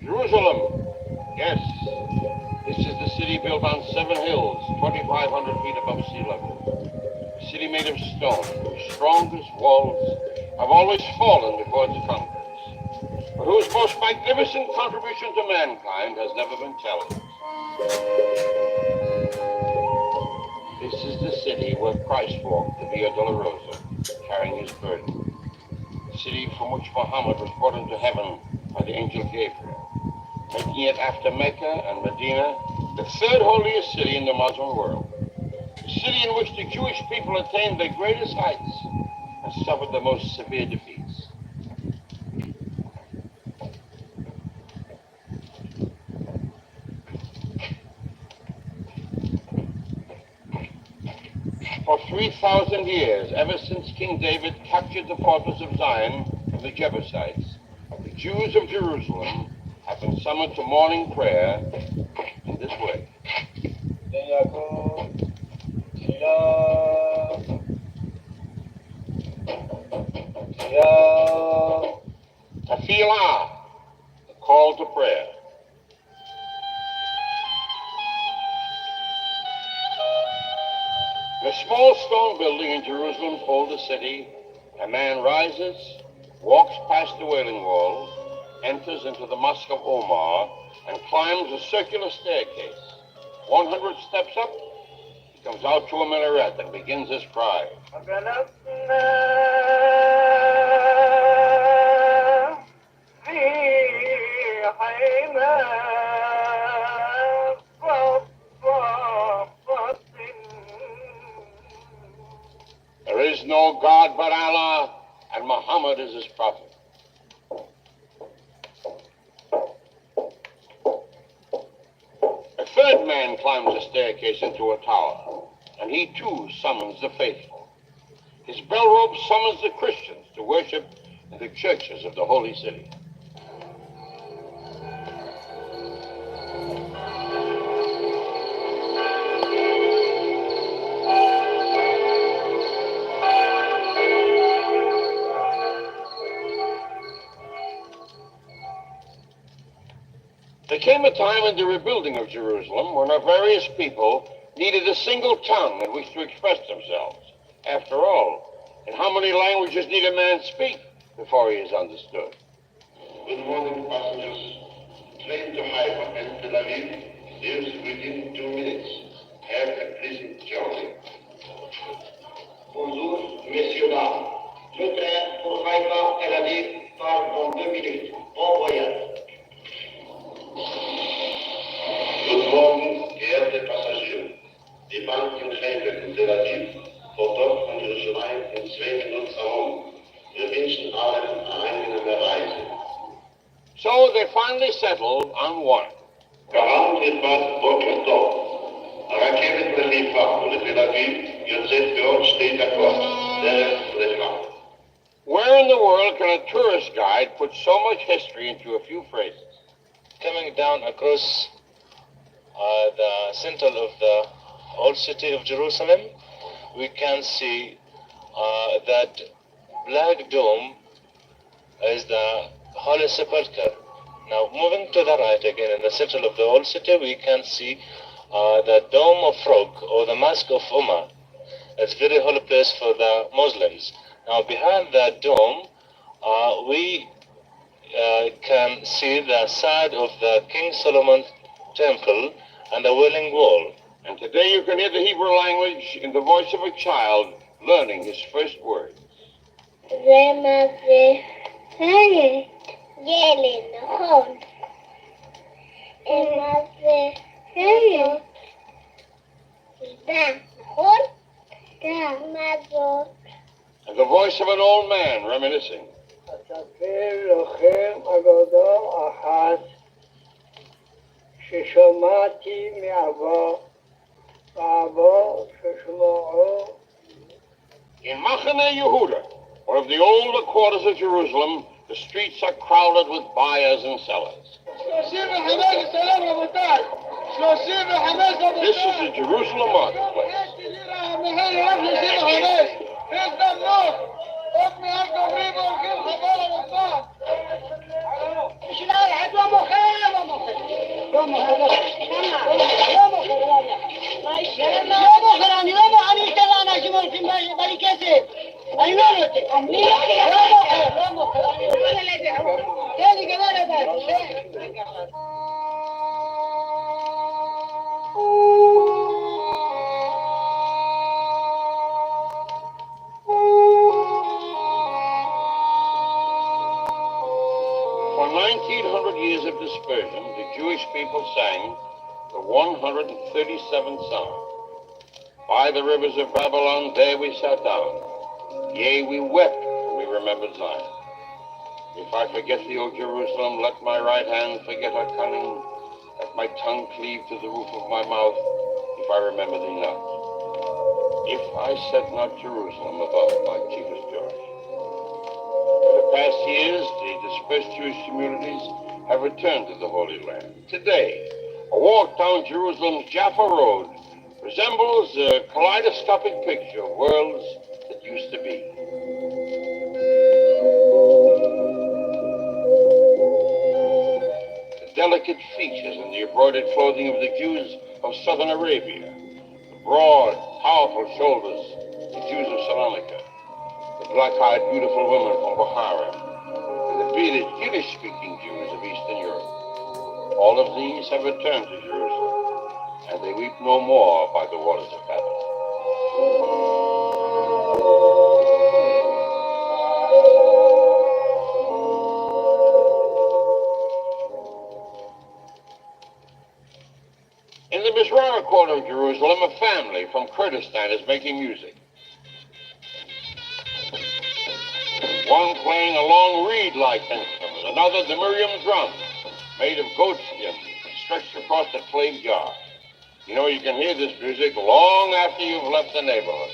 Jerusalem. Yes, this is the city built on 7 hills, 2,500 feet above sea level. A city made of stone, whose strongest walls have always fallen before its conquerors, but whose most magnificent contribution to mankind has never been challenged. This is the city where Christ walked the Via Dolorosa, carrying his burden. The city from which Muhammad was brought into heaven by the angel Gabriel, making it after Mecca and Medina the third holiest city in the Muslim world. The city in which the Jewish people attained their greatest heights and suffered the most severe defeats. For 3,000 years, ever since King David captured the fortress of Zion from the Jebusites, the Jews of Jerusalem have been summoned to morning prayer in this way. Tefillah, the call to prayer. In a small stone building in Jerusalem's older city, a man rises, walks past the Wailing Wall, enters into the Mosque of Omar, and climbs a circular staircase. 100 steps up, he comes out to a minaret and begins his cry. There is no God but Allah, and Muhammad is his prophet. A third man climbs a staircase into a tower, and he too summons the faithful. His bell rope summons the Christians to worship in the churches of the holy city. There came a time in the rebuilding of Jerusalem when our various people needed a single tongue in which to express themselves. After all, in how many languages need a man speak before he is understood? Good morning, passengers. Train to Haifa and Tel Aviv leaves within 2 minutes. Have a pleasant journey. Bonjour, messieurs, dames. Le train pour Haifa, Tel Aviv part dans 2 minutes. Bon voyage. Guten Morgen, geehrte Passagiere. Die Bahn in Haifa und Tel Aviv fährt dort von Jerusalem in 2 Minuten herum. Wir wünschen allen eine angenehme Reise. So they finally settled on one. 40 Bad Boker Tov. הרכבת לחיפה ולתל אביב יוצאת בעוד 2 דקות. דרך לחיפה. Where in the world can a tourist guide put so much history into a few phrases? Coming down across the center of the old city of Jerusalem, we can see that black dome is the Holy Sepulchre. Now, moving to the right again, in the center of the old city, we can see the Dome of Frog, or the Mosque of Umar. It's a very holy place for the Muslims. Now, behind that dome, we can see the side of the King Solomon Temple and the Wailing Wall. And today you can hear the Hebrew language in the voice of a child learning his first words. And the voice of an old man reminiscing. In Machane Yehuda, one of the older quarters of Jerusalem, the streets are crowded with buyers and sellers. This is the Jerusalem marketplace. For 1900 years of dispersion, the Jewish people sang the 137th Psalm. By the rivers of Babylon, there we sat down. Yea, we wept when we remembered Zion. If I forget thee, O Jerusalem, let my right hand forget her cunning. Let my tongue cleave to the roof of my mouth, if I remember thee not. If I set not Jerusalem above my chiefest joy. For the past years, the dispersed Jewish communities have returned to the Holy Land. Today, a walk down Jerusalem's Jaffa Road resembles a kaleidoscopic picture of worlds that used to be. The delicate features and the embroidered clothing of the Jews of southern Arabia, the broad, powerful shoulders of the Jews of Salonika, the black-eyed, beautiful women from Bukhara, and the bearded, Yiddish-speaking Jews of Eastern Europe. All of these have returned to Jerusalem, and they weep no more by the waters of Babylon. In the Mizrah quarter of Jerusalem, a family from Kurdistan is making music. One playing a long reed-like instrument, another the Miriam drum, made of goatskin, stretched across a clay jar. You know, you can hear this music long after you've left the neighborhood.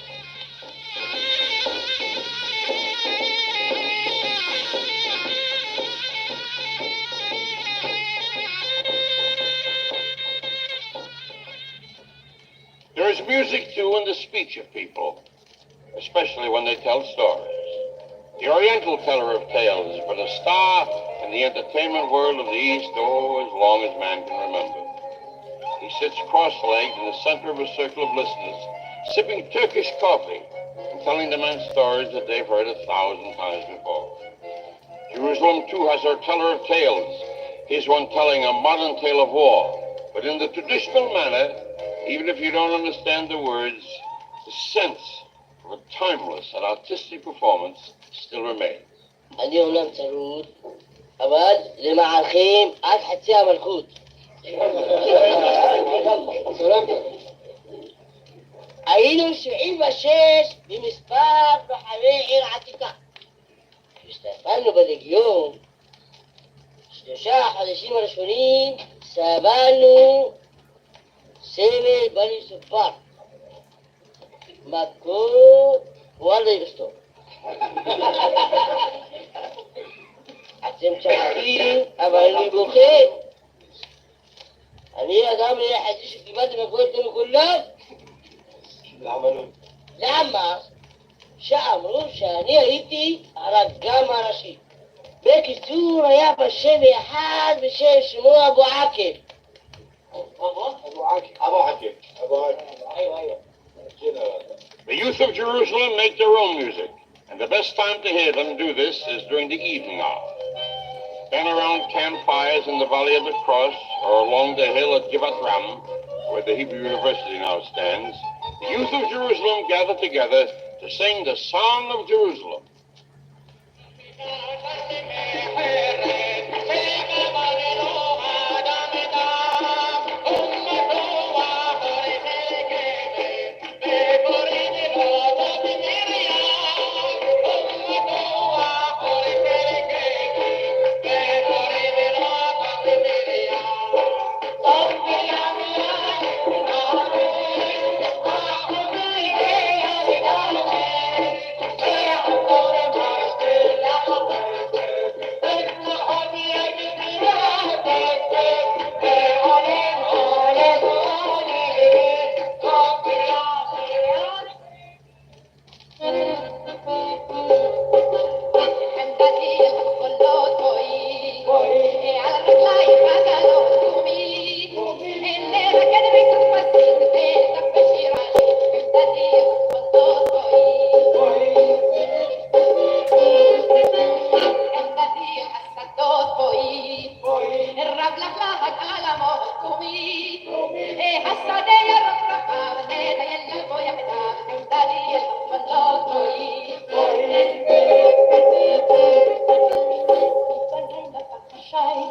There is music, too, in the speech of people, especially when they tell stories. The Oriental teller of tales has been a star in the entertainment world of the East, as long as man can remember. He sits cross-legged in the center of a circle of listeners, sipping Turkish coffee and telling the men stories that they've heard 1,000 times before. Jerusalem, too, has her teller of tales. He's one telling a modern tale of war, but in the traditional manner, even if you don't understand the words, the sense of a timeless and artistic performance still remains. اليوم لم ترود أبد لمع الخيم أضحت فيها ملكوت היינו 76 במספר בחמי עיר עתיקה. כשהשתתפנו בלגיון, 3 חודשים הראשונים סבלנו סבל בלי סופר. מכות וואלה יבסטור. אתם צוחקים, אבל אני בוכה. אני אדם היחידי שקיבלתי מכות מכולם. למה? שאמרו שאני הייתי הרגם הראשי. בקיצור, היה בשבי אחד בשם שמו אבו עקב. The youth of Jerusalem make their own music, and the best time to hear them do this is during the evening hour. Then around campfires in the Valley of the Cross or along the hill at Givat Ram, where the Hebrew University now stands, the youth of Jerusalem gather together to sing the Song of Jerusalem.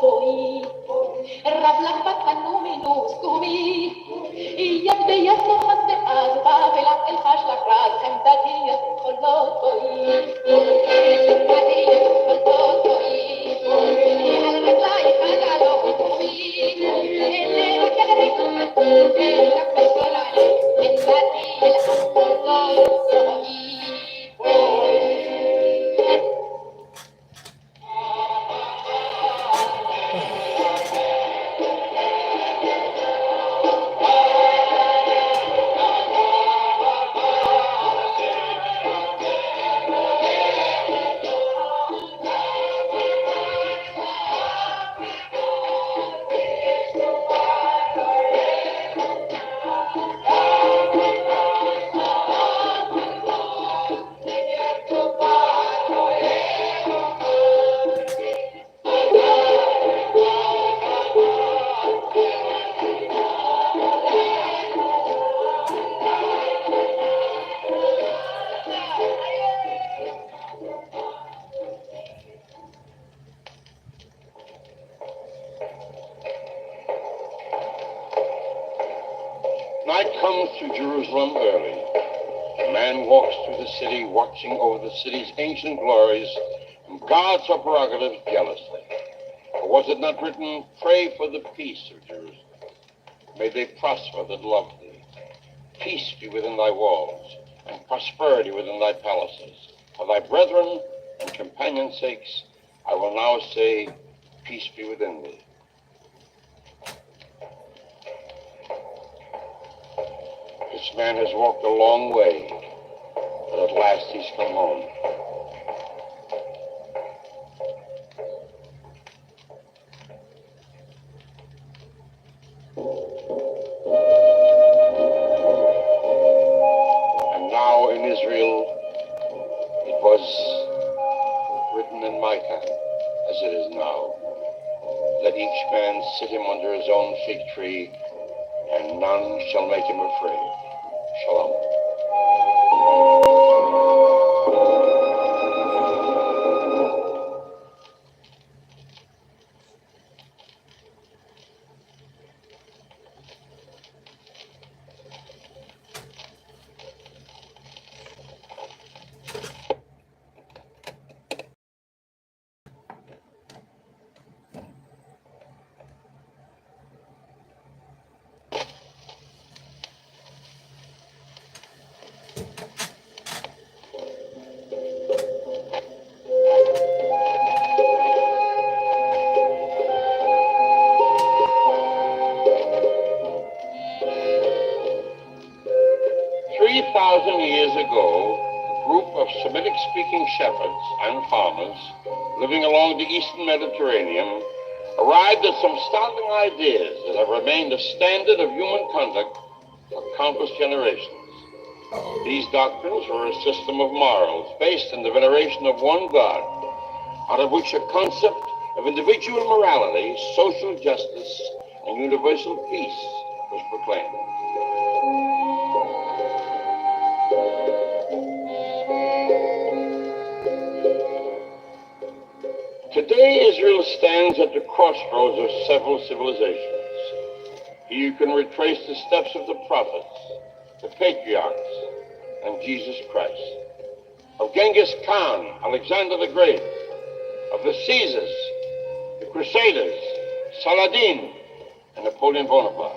voi. Ravlambat annuminus cumi. Iyad beyasno hasbe azba velak el hashlak raz hemdadiyat kolot voi. Hemdadiyat kolot voi. Al matlai kagalo cumi. Ele kedek elak besolale. Hemdadiyat kolot voi. Night comes to Jerusalem early. A man walks through the city, watching over the city's ancient glories, and guards her prerogatives jealously. For was it not written, pray for the peace of Jerusalem? May they prosper that love thee. Peace be within thy walls, and prosperity within thy palaces. For thy brethren and companions' sakes, I will now say, peace be within thee. This man has walked a long way, but at last he's come home. And now in Israel, it was written in my time, as it is now. Let each man sit him under his own fig tree, and none shall make him afraid. Shalom. Years ago, a group of Semitic-speaking shepherds and farmers living along the eastern Mediterranean arrived at some startling ideas that have remained a standard of human conduct for countless generations. These doctrines were a system of morals based in the veneration of one God, out of which a concept of individual morality, social justice, and universal peace was proclaimed. Today, Israel stands at the crossroads of several civilizations. Here you can retrace the steps of the prophets, the patriarchs, and Jesus Christ. Of Genghis Khan, Alexander the Great, of the Caesars, the Crusaders, Saladin, and Napoleon Bonaparte.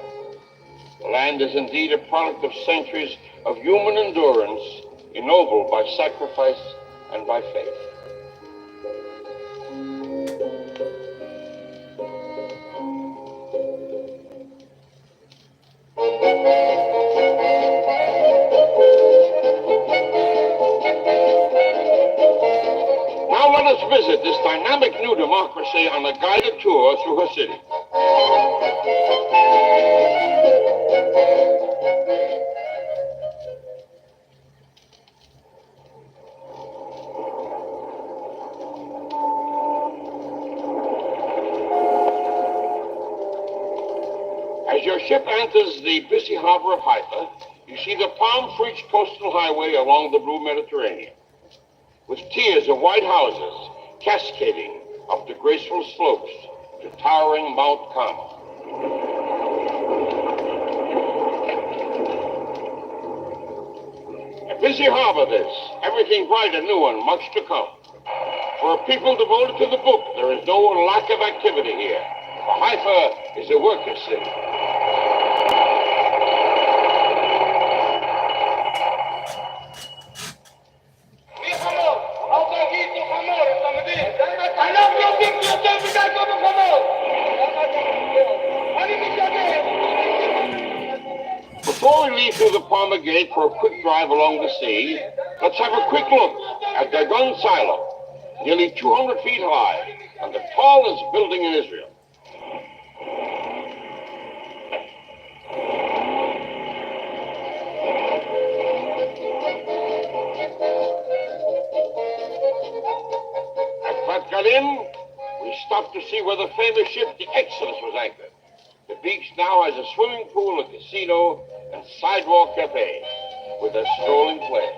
The land is indeed a product of centuries of human endurance, ennobled by sacrifice and by faith. Now let us visit this dynamic new democracy on a guided tour through her city. As your ship enters the busy harbor of Haifa, you see the palm-fringed coastal highway along the blue Mediterranean, with tiers of white houses cascading up the graceful slopes to towering Mount Carmel. A busy harbor this, everything bright and new and much to come. For a people devoted to the book, there is no lack of activity here. For Haifa is a worker's city. Before we leave through the Palmer Gate for a quick drive along the sea, let's have a quick look at the gun silo, nearly 200 feet high, and the tallest building in Israel. At Bat Galim, we stopped to see where the famous ship, the Exodus, was anchored. The beach now has a swimming pool, a casino, and sidewalk cafe with a strolling play.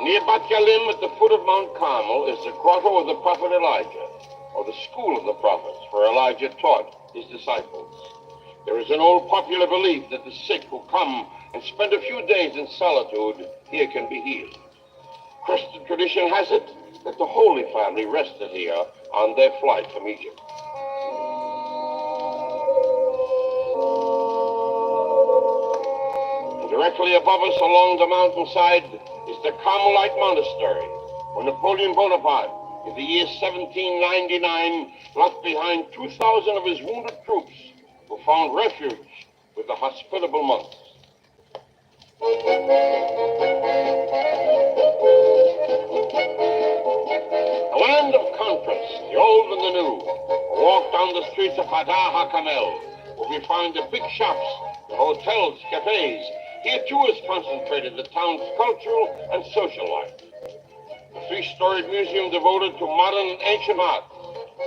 Near Bat Galim, at the foot of Mount Carmel, is the grotto of the prophet Elijah, or the school of the prophets, where Elijah taught his disciples. There is an old popular belief that the sick who come and spend a few days in solitude here can be healed. Christian tradition has it that the Holy Family rested here on their flight from Egypt. Directly above us along the mountainside is the Carmelite Monastery, where Napoleon Bonaparte, in the year 1799, left behind 2,000 of his wounded troops who found refuge with the hospitable monks. A land of contrasts, the old and the new. A walk down the streets of Hadar HaKamel, where we find the big shops, the hotels, cafes. Here, too, is concentrated the town's cultural and social life. A three-storied museum devoted to modern and ancient art.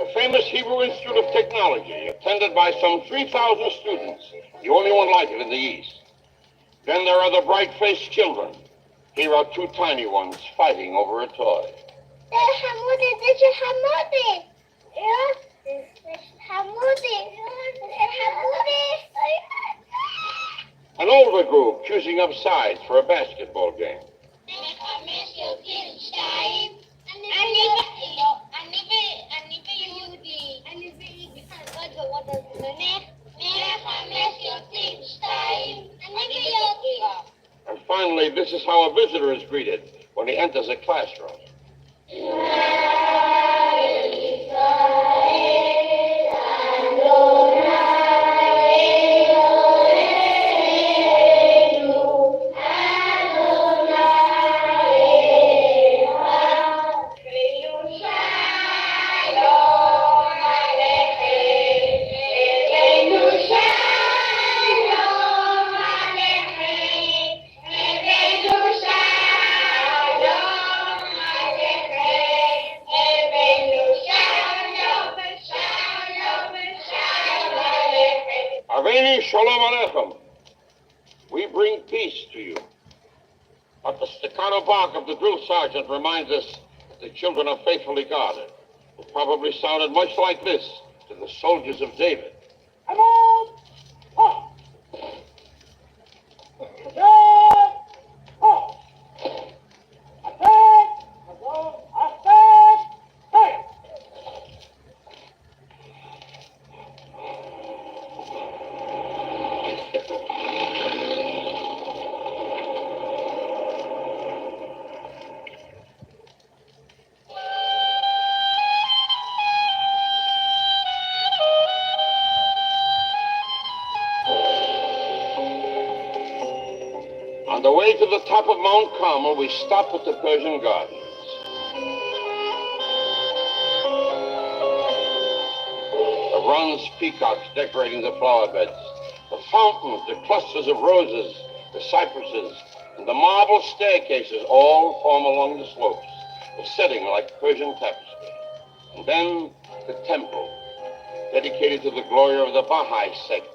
The famous Hebrew Institute of Technology, attended by some 3,000 students, the only one like it in the East. Then there are the bright-faced children. Here are two tiny ones fighting over a toy. An older group choosing up sides for a basketball game. And finally, this is how a visitor is greeted when he enters a classroom. Shalom Aleichem. We bring peace to you. But the staccato bark of the drill sergeant reminds us that the children are faithfully guarded. It probably sounded much like this to the soldiers of David. Come on! Oh. Attack! Oh. Attack! Attack! Hey! On the way to the top of Mount Carmel, we stop at the Persian Gardens. The bronze peacocks decorating the flower beds, the fountains, the clusters of roses, the cypresses, and the marble staircases all form along the slopes, a setting like Persian tapestry. And then the temple, dedicated to the glory of the Baha'i sect,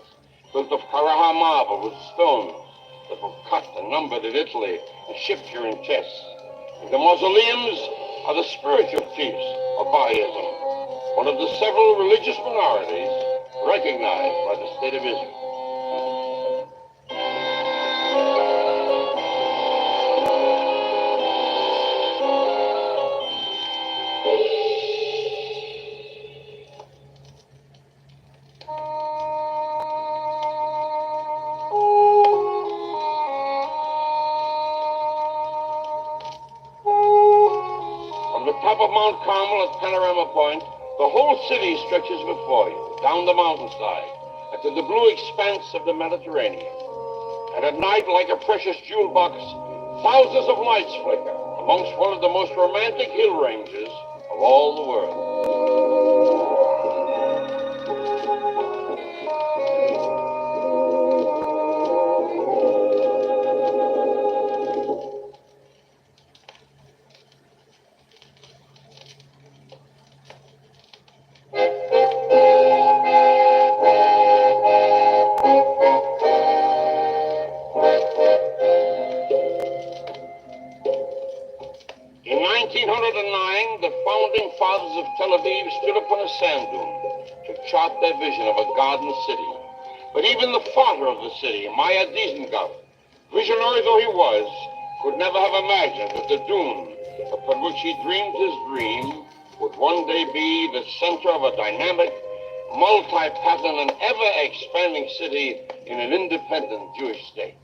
built of Karaha marble with stones that were cut and numbered in Italy and shipped here in chests. And the mausoleums are the spiritual chiefs of Baha'ism, one of the several religious minorities recognized by the State of Israel. Top of Mount Carmel at Panorama Point, the whole city stretches before you, down the mountainside, and to the blue expanse of the Mediterranean. And at night, like a precious jewel box, thousands of lights flicker amongst one of the most romantic hill ranges of all the world. In 1909, the founding fathers of Tel Aviv stood upon a sand dune to chart their vision of a garden city. But even the father of the city, Maya Dizengoff, visionary though he was, could never have imagined that the dune upon which he dreamed his dream would one day be the center of a dynamic, multi-pattern, and ever-expanding city in an independent Jewish state.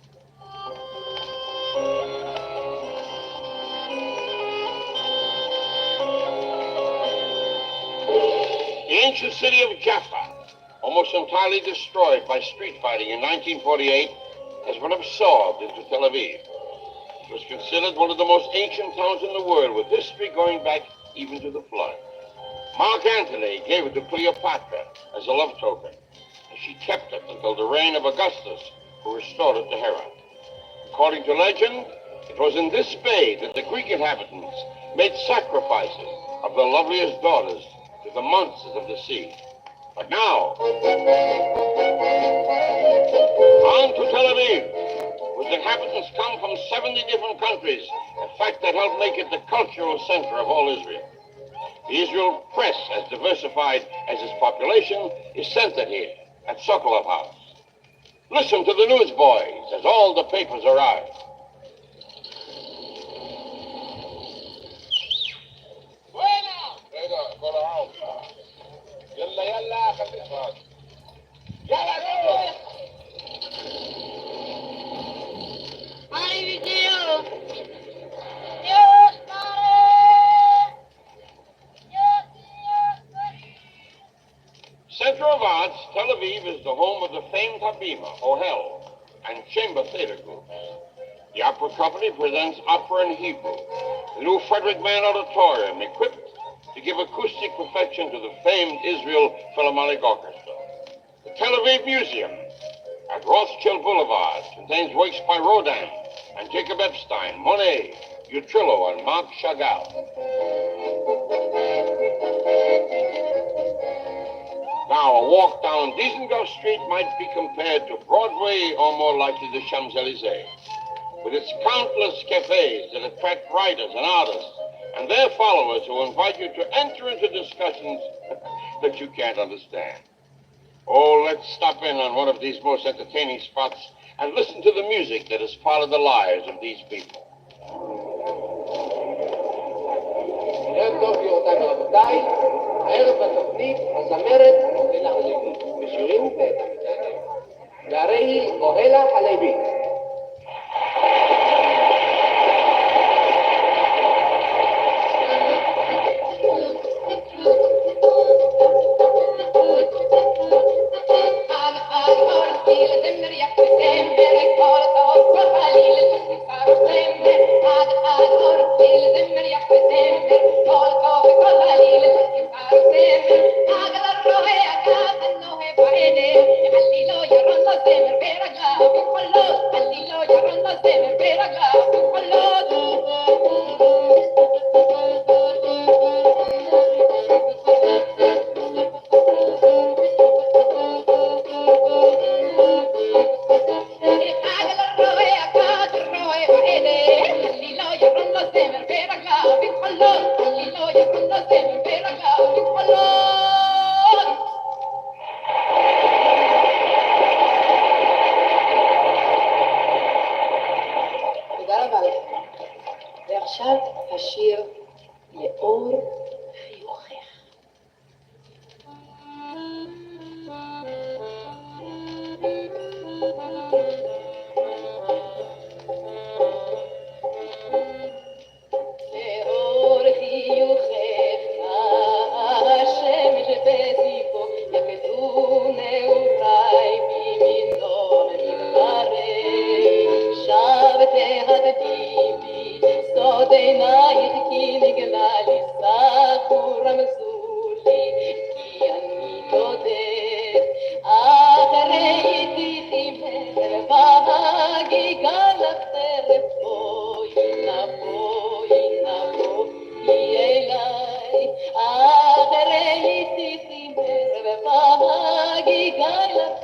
The ancient city of Jaffa, almost entirely destroyed by street fighting in 1948, has been absorbed into Tel Aviv. It was considered one of the most ancient towns in the world, with history going back even to the flood. Mark Antony gave it to Cleopatra as a love token, and she kept it until the reign of Augustus, who restored it to Herat. According to legend, it was in this bay that the Greek inhabitants made sacrifices of their loveliest daughters to the monsters of the sea. But now, on to Tel Aviv, whose inhabitants come from 70 different countries, a fact that helped make it the cultural center of all Israel. The Israel press, as diversified as its population, is centered here at Sokolov House. Listen to the newsboys as all the papers arrive. Center of Arts, Tel Aviv is the home of the famed Habima, Ohel, and Chamber Theater groups. The opera company presents opera in Hebrew. The new Frederick Mann Auditorium, equipped to give acoustic perfection to the famed Israel Philharmonic Orchestra. The Tel Aviv Museum at Rothschild Boulevard contains works by Rodin and Jacob Epstein, Monet, Utrillo, and Marc Chagall. Now, A walk down Dizengoff Street might be compared to Broadway, or more likely the Champs-Élysées, with its countless cafes that attract writers and artists and their followers who invite you to enter into discussions that you can't understand. Oh, let's stop in on one of these most entertaining spots and listen to the music that is part of the lives of these people. ערב טוב גבירותיי ורבותיי, הערב בתוכנית הזמרת אוהלה הלוי, בשירים ותמצאתם. והרי היא אוהלה הלוי. ועכשיו השיר לאור חיוכך. לאור חיוכך השמש בזיפו יקדו נעוריי בימינו מתחרק שב תהדדי סוד עינייך כי נגלה לי סחור רמזו לי כי אני תודד אחרי תחימך והגיגה לך טרף בואי נבואי אליי אחרי תחימך והגיגה לך